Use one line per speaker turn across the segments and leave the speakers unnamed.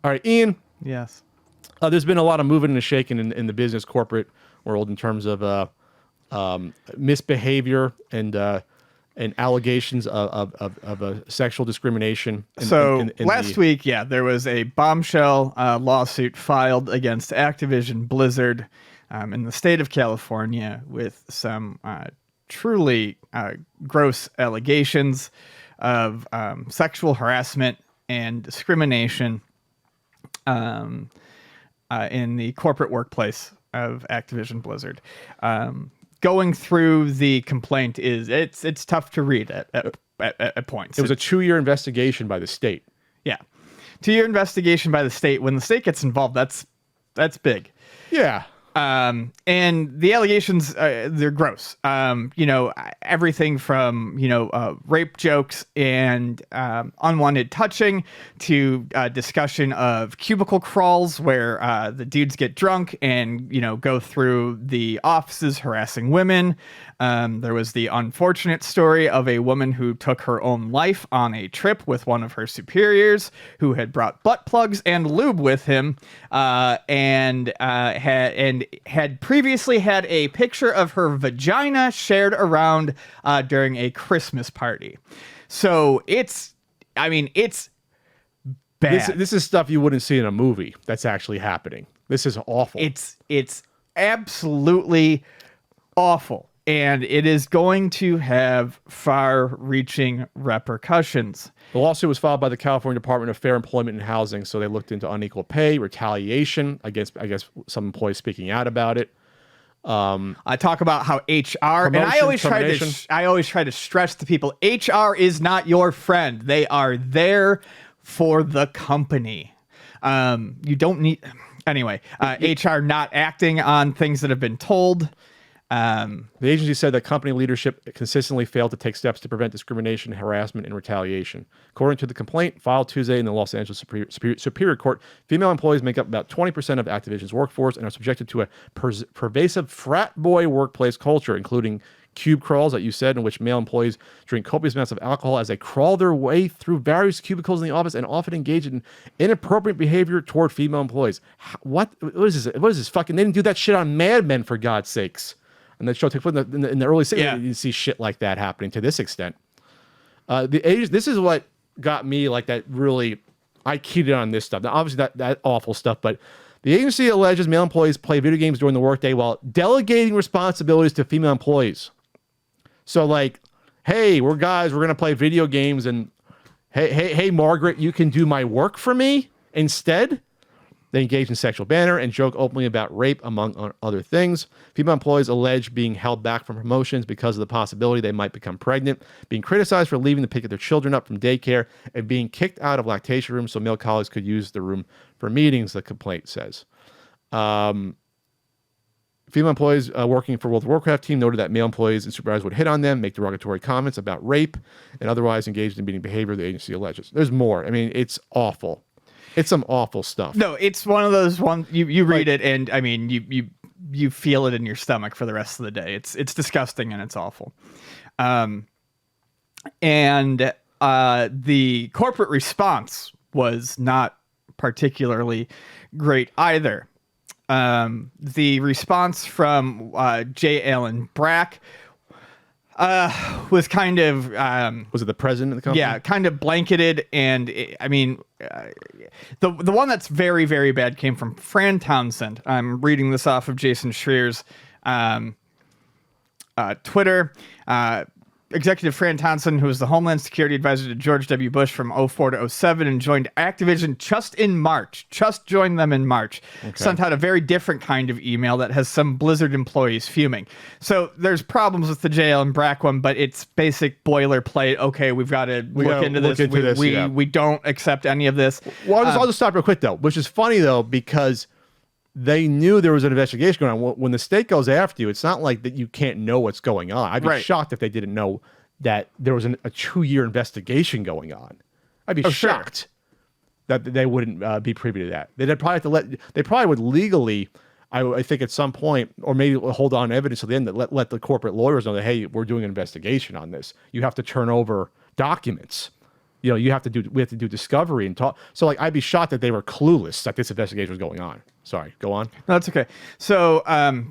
All right, Ian.
Yes.
There's been a lot of moving and shaking in the business corporate world in terms of misbehavior and allegations of sexual discrimination. In
Last week, there was a bombshell lawsuit filed against Activision Blizzard in the state of California with some truly gross allegations of sexual harassment and discrimination in the corporate workplace of Activision Blizzard. Going through the complaint it's tough to read at points.
It was a 2-year investigation by the state.
Yeah, 2-year investigation by the state. When the state gets involved, that's big.
Yeah.
And the allegations, they're gross. Everything from, rape jokes and unwanted touching to discussion of cubicle crawls where the dudes get drunk and, go through the offices harassing women. There was the unfortunate story of a woman who took her own life on a trip with one of her superiors who had brought butt plugs and lube with him, and had previously had a picture of her vagina shared around during a Christmas party. So it's bad.
This is stuff you wouldn't see in a movie that's actually happening. This is awful.
It's absolutely awful. And it is going to have far-reaching repercussions.
The lawsuit was filed by the California Department of Fair Employment and Housing, so they looked into unequal pay, retaliation against, I guess, some employees speaking out about it.
I talk about how HR, and I always try to stress to people, HR is not your friend. They are there for the company. You don't need... Anyway, HR not acting on things that have been told.
The agency said that company leadership consistently failed to take steps to prevent discrimination, harassment, and retaliation. According to the complaint filed Tuesday in the Los Angeles Superior Court, female employees make up about 20% of Activision's workforce and are subjected to a pervasive frat boy workplace culture, including cube crawls that you said, in which male employees drink copious amounts of alcohol as they crawl their way through various cubicles in the office and often engage in inappropriate behavior toward female employees. What is this? What is this fucking? They didn't do that shit on Mad Men, for God's sakes. And that show took place in the early 60s. You see shit like that happening to this extent. This is what got me like that. Really, I keyed in on this stuff. Now, obviously, that awful stuff. But the agency alleges male employees play video games during the workday while delegating responsibilities to female employees. So, like, hey, we're guys. We're gonna play video games, and hey, Margaret, you can do my work for me instead. They engage in sexual banter and joke openly about rape, among other things. Female employees allege being held back from promotions because of the possibility they might become pregnant, being criticized for leaving to pick their children up from daycare, and being kicked out of lactation rooms so male colleagues could use the room for meetings, the complaint says. Female employees working for World of Warcraft team noted that male employees and supervisors would hit on them, make derogatory comments about rape, and otherwise engaged in beating behavior, the agency alleges. There's more. I mean, it's awful. It's some awful stuff.
No, it's one of those you read it and I mean you feel it in your stomach for the rest of the day. It's disgusting and it's awful. And the corporate response was not particularly great either. The response from J. Allen Brack was kind of...
was it the president of the company?
Yeah, kind of blanketed. And the one that's very, very bad came from Fran Townsend. I'm reading this off of Jason Schreer's Twitter. Executive Fran Townsend, who was the Homeland Security Advisor to George W. Bush from 2004 to 2007 and joined Activision just joined them in March, sent out a very different kind of email that has some Blizzard employees fuming. So there's problems with the JL and Brack one, but it's basic boilerplate. Okay, we've got to look into this. We don't accept any of this.
Well, I'll just stop real quick, though, which is funny, though, because they knew there was an investigation going on. When the state goes after you, it's not like that you can't know what's going on. I'd be shocked if they didn't know that there was a 2-year investigation going on. I'd be shocked that they wouldn't be privy to that. They'd probably have to they probably would legally, I think at some point, or maybe hold on evidence to the end that let the corporate lawyers know that, hey, we're doing an investigation on this. You have to turn over documents. we have to do discovery and talk. So like, I'd be shocked that they were clueless that this investigation was going on. Sorry, go on.
No, that's okay. So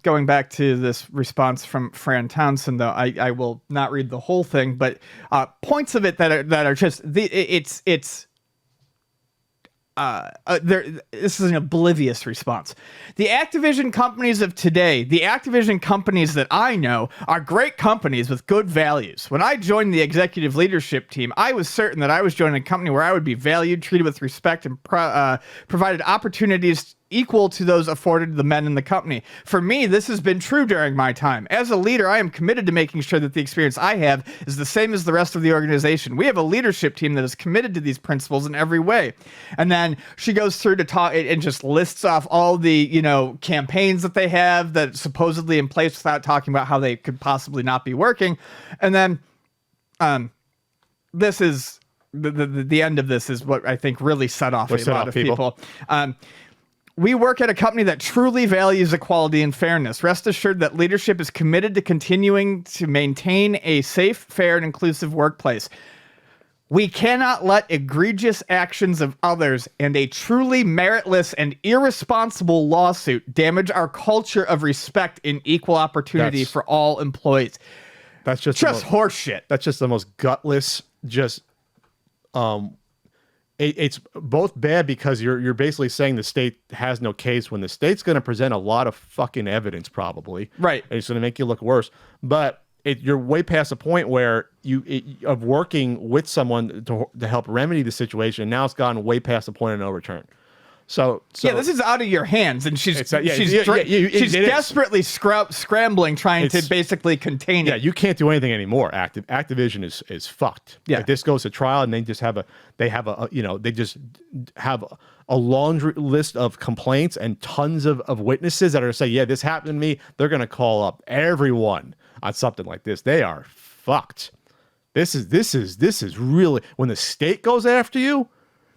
going back to this response from Fran Townsend, though, I will not read the whole thing, but points of it that are just this is an oblivious response. The Activision companies of today, the Activision companies that I know, are great companies with good values. When I joined the executive leadership team, I was certain that I was joining a company where I would be valued, treated with respect, and provided opportunities equal to those afforded to the men in the company. For me, this has been true during my time. As a leader, I am committed to making sure that the experience I have is the same as the rest of the organization. We have a leadership team that is committed to these principles in every way. And then she goes through to talk and just lists off all the, campaigns that they have that supposedly in place without talking about how they could possibly not be working. And then this is the end of this is what I think really set off a lot of people. We work at a company that truly values equality and fairness. Rest assured that leadership is committed to continuing to maintain a safe, fair, and inclusive workplace. We cannot let egregious actions of others and a truly meritless and irresponsible lawsuit damage our culture of respect and equal opportunity for all employees.
That's just
horseshit.
That's just the most gutless, it's both bad because you're basically saying the state has no case when the state's going to present a lot of fucking evidence probably.
Right.
And it's going to make you look worse. But you're way past the point where of working with someone to help remedy the situation. And now it's gone way past the point of no return. So
yeah, this is out of your hands, and she's desperately scrambling, trying to basically contain it.
Yeah, you can't do anything anymore. Activision is fucked.
Yeah,
like this goes to trial, and they just have a laundry list of complaints and tons of witnesses that are saying, yeah, this happened to me. They're gonna call up everyone on something like this. They are fucked. This is really when the state goes after you.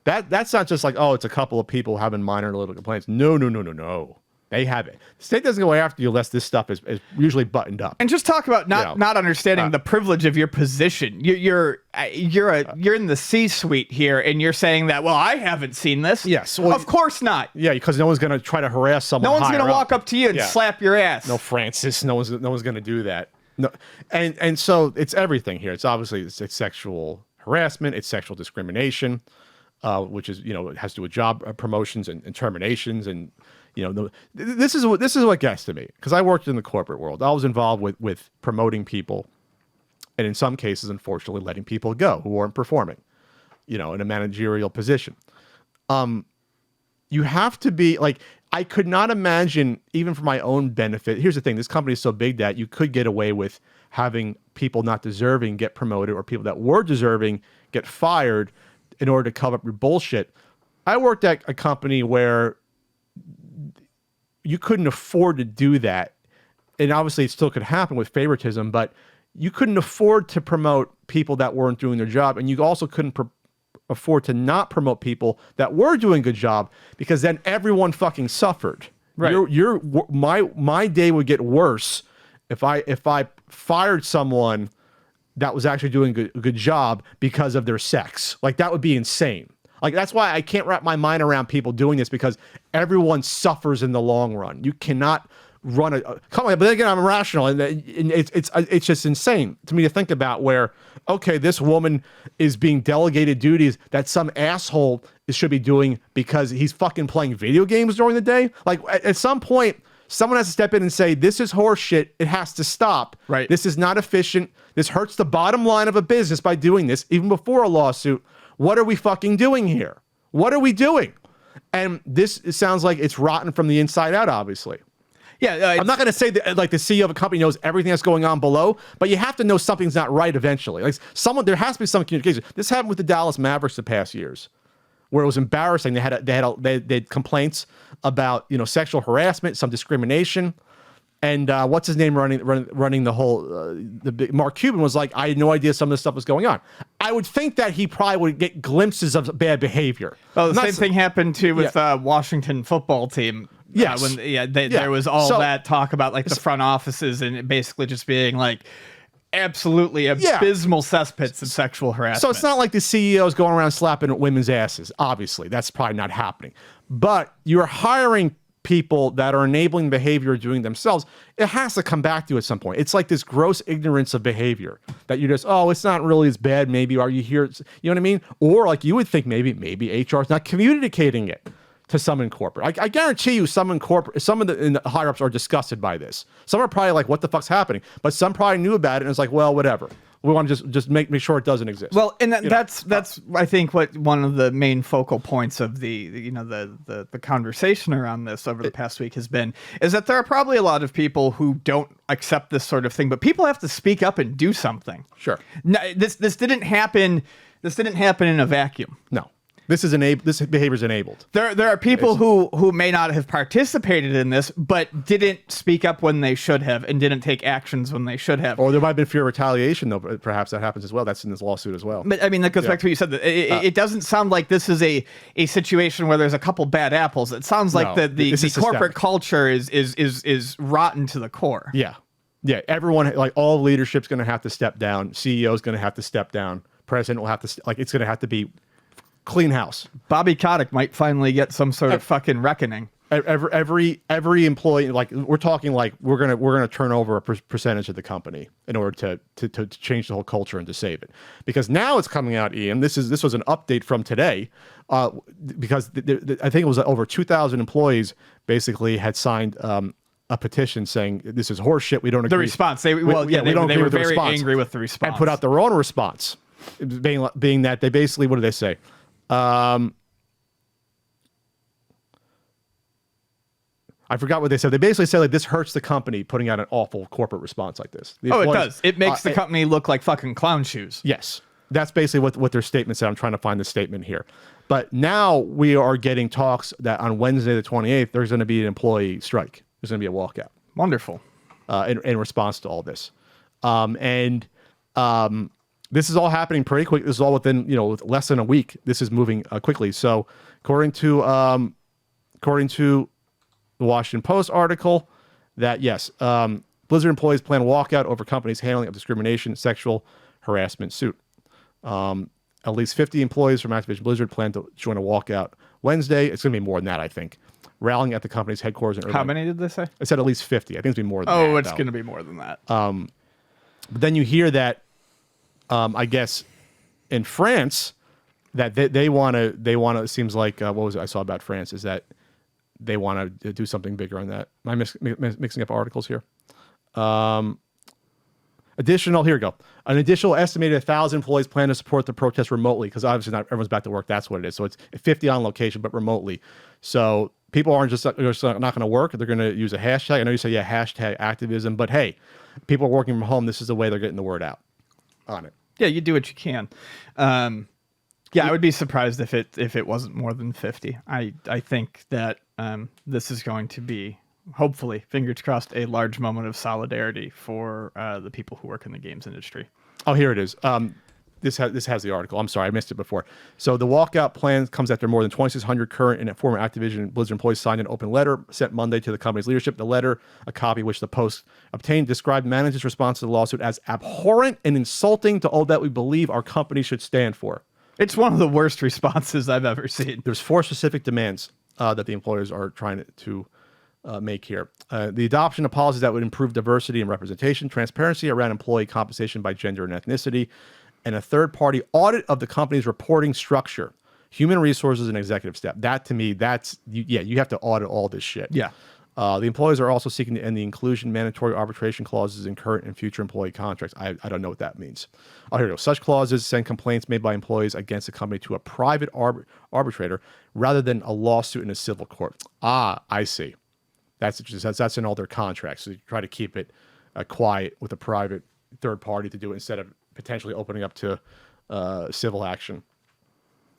That's not just like, oh, it's a couple of people having minor little complaints. No. They have it. The state doesn't go after you unless this stuff is usually buttoned up.
And just talk about not understanding the privilege of your position. You're in the C-suite here, and you're saying that, well, I haven't seen this.
Yes. Well,
of course not.
Yeah, because no one's going to try to harass someone.
No one's going to walk up to you and slap your ass.
No, Francis. No one's going to do that. No, and so it's everything here. It's obviously it's sexual harassment. It's sexual discrimination. Which is, it has to do with job promotions and terminations. And, this is what gets to me, because I worked in the corporate world. I was involved with promoting people, and in some cases, unfortunately, letting people go who weren't performing, in a managerial position. You have to be like, I could not imagine, even for my own benefit. Here's the thing. This company is so big that you could get away with having people not deserving get promoted, or people that were deserving get fired in order to cover up your bullshit. I worked at a company where you couldn't afford to do that. And obviously it still could happen with favoritism, but you couldn't afford to promote people that weren't doing their job. And you also couldn't afford to not promote people that were doing a good job, because then everyone fucking suffered. Right. My day would get worse if I fired someone that was actually doing a good job because of their sex. Like, that would be insane. Like, that's why I can't wrap my mind around people doing this, because everyone suffers in the long run. You cannot run come on, but then again, I'm rational, and it's just insane to me to think about where, okay, this woman is being delegated duties that some asshole should be doing because he's fucking playing video games during the day. Like, at some point, someone has to step in and say, this is horse shit. It has to stop. Right. This is not efficient. This hurts the bottom line of a business by doing this, even before a lawsuit. What are we fucking doing here? What are we doing? And it sounds like it's rotten from the inside out, obviously. Yeah, I'm not going to say that like the CEO of a company knows everything that's going on below, but you have to know something's not right eventually. Like there has to be some communication. This happened with the Dallas Mavericks the past years, where it was embarrassing. They had complaints about sexual harassment, some discrimination, and what's his name running the whole the big Mark Cuban was like, I had no idea some of this stuff was going on. I would think that he probably would get glimpses of bad behavior.
Well, the same thing happened too with Washington football team.
Yes.
There was all that talk about like the front offices and basically just being like, absolutely abysmal cesspits of sexual harassment.
So it's not like the CEOs going around slapping women's asses. Obviously, that's probably not happening. But you're hiring people that are enabling behavior doing themselves. It has to come back to you at some point. It's like this gross ignorance of behavior that you just, oh, it's not really as bad. Maybe are you here? You know what I mean? Or like you would think maybe HR is not communicating it to some in corporate. I guarantee you some in the higher ups are disgusted by this. Some are probably like, what the fuck's happening? But some probably knew about it and it's like, well, whatever. We want to just make sure it doesn't exist.
Well, and that's I think what one of the main focal points of the conversation around this over the past week has been is that there are probably a lot of people who don't accept this sort of thing, but people have to speak up and do something.
Sure.
No, this didn't happen. This didn't happen in a vacuum.
No. This behavior is enabled.
There are people who may not have participated in this, but didn't speak up when they should have, and didn't take actions when they should have.
Or there might have been fear of retaliation, though. Perhaps that happens as well. That's in this lawsuit as well.
But I mean, that goes back to what you said. It doesn't sound like this is a situation where there's a couple bad apples. It sounds like the corporate culture is rotten to the core.
Yeah, yeah. Everyone, like all leadership's going to have to step down. CEO's going to have to step down. President will have to it's going to have to be clean house.
Bobby Kotick might finally get some sort of fucking reckoning.
Every employee, like we're talking, like we're gonna turn over a percentage of the company in order to change the whole culture and to save it. Because now it's coming out, Ian. This was an update from today, because I think it was over 2,000 employees basically had signed a petition saying this is horseshit. We don't agree.
The response, they were very angry with the response
and put out their own response, being that they basically, what do they say? I forgot what they said. They basically said like this hurts the company putting out an awful corporate response like this.
It does. It makes the company look like fucking clown shoes.
Yes. That's basically what their statement said. I'm trying to find the statement here. But now we are getting talks that on Wednesday the 28th, there's going to be an employee strike. There's going to be a walkout.
Wonderful.
In response to all this. This is all happening pretty quick. This is all within, less than a week. This is moving quickly. So according to the Washington Post article, that yes, Blizzard employees plan to walk out over companies' handling of discrimination, sexual harassment suit. At least 50 employees from Activision Blizzard plan to join a walkout Wednesday. It's going to be more than that, I think. Rallying at the company's headquarters in Irvine.
How many did they say?
I said at least 50. I think it's going to be more than that.
Oh, it's going to be more than that.
But then you hear that, I guess, in France, that they want to. It seems like what was it I saw about France is that they want to do something bigger on that. Am I mixing up articles here? Here we go. An additional estimated 1,000 employees plan to support the protest remotely because obviously not everyone's back to work. That's what it is. So it's 50 on location, but remotely. So people aren't just not going to work. They're going to use a hashtag. I know you say, hashtag activism, but hey, people are working from home. This is the way they're getting the word out on it.
Yeah, you do what you can. I would be surprised if it wasn't more than 50. I think that this is going to be, hopefully, fingers crossed, a large moment of solidarity for the people who work in the games industry.
Oh, here it is. This has the article. I'm sorry, I missed it before. So the walkout plan comes after more than 2,600 current and former Activision Blizzard employees signed an open letter sent Monday to the company's leadership. The letter, a copy which the Post obtained, described management's response to the lawsuit as abhorrent and insulting to all that we believe our company should stand for.
It's one of the worst responses I've ever seen.
There's 4 specific demands that the employers are trying to make here. The adoption of policies that would improve diversity and representation, transparency around employee compensation by gender and ethnicity, and a third-party audit of the company's reporting structure, human resources, and executive staff. That, to me, you have to audit all this shit.
Yeah.
The employees are also seeking to end the inclusion mandatory arbitration clauses in current and future employee contracts. I don't know what that means. Oh, here we go. Such clauses send complaints made by employees against the company to a private arbitrator rather than a lawsuit in a civil court. Ah, I see. That's in all their contracts. So you try to keep it quiet with a private third party to do it instead of potentially opening up to civil action.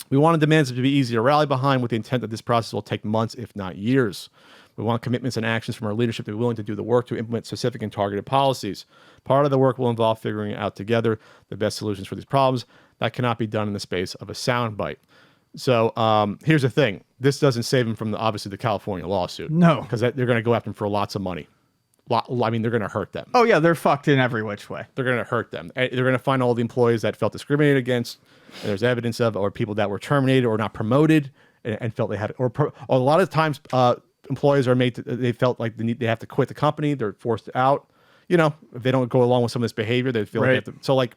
We want demands to be easy to rally behind with the intent that this process will take months, if not years. We want commitments and actions from our leadership to be willing to do the work to implement specific and targeted policies. Part of the work will involve figuring out together the best solutions for these problems. That cannot be done in the space of a soundbite. So here's the thing. This doesn't save them from obviously the California lawsuit.
No.
Because they're going to go after them for lots of money. I mean, they're going to hurt them.
Oh yeah, they're fucked in every which way.
They're going to hurt them. They're going to find all the employees that felt discriminated against, and there's evidence of, or people that were terminated or not promoted and felt they had, or a lot of times employees are made they felt like they have to quit the company. They're forced out. You know, if they don't go along with some of this behavior, they feel like they have to. So like,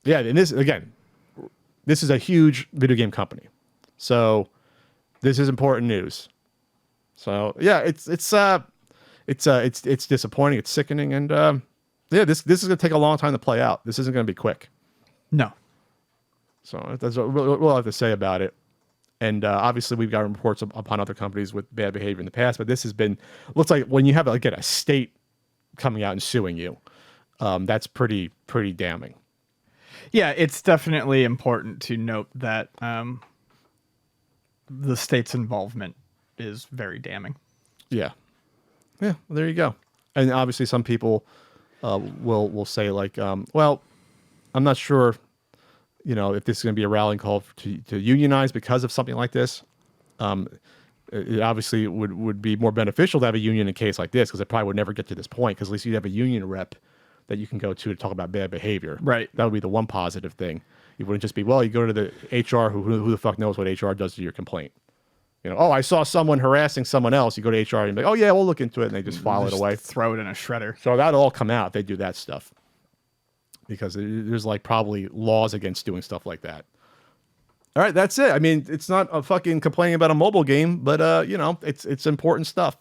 yeah, and this is a huge video game company. So this is important news. So yeah, it's disappointing. It's sickening, and yeah, this is going to take a long time to play out. This isn't going to be quick.
No.
So that's what we'll have to say about it. And obviously, we've got reports upon other companies with bad behavior in the past, but this has been looks like when you have like a state coming out and suing you, that's pretty damning.
Yeah, it's definitely important to note that the state's involvement is very damning.
Yeah. Yeah, well, there you go. And obviously, some people will say like, well, I'm not sure, you know, if this is going to be a rallying call to unionize because of something like this. It obviously would be more beneficial to have a union in a case like this, because it probably would never get to this point, because at least you'd have a union rep that you can go to talk about bad behavior.
Right.
That would be the one positive thing. It wouldn't just be, well, you go to the HR, who the fuck knows what HR does to your complaint. You know, oh, I saw someone harassing someone else. You go to HR and be like, oh yeah, we'll look into it, and they just file it away.
Throw it in a shredder.
So that'll all come out if they do that stuff, because there's like probably laws against doing stuff like that. All right, that's it. I mean, it's not a fucking complaining about a mobile game, but you know, it's important stuff.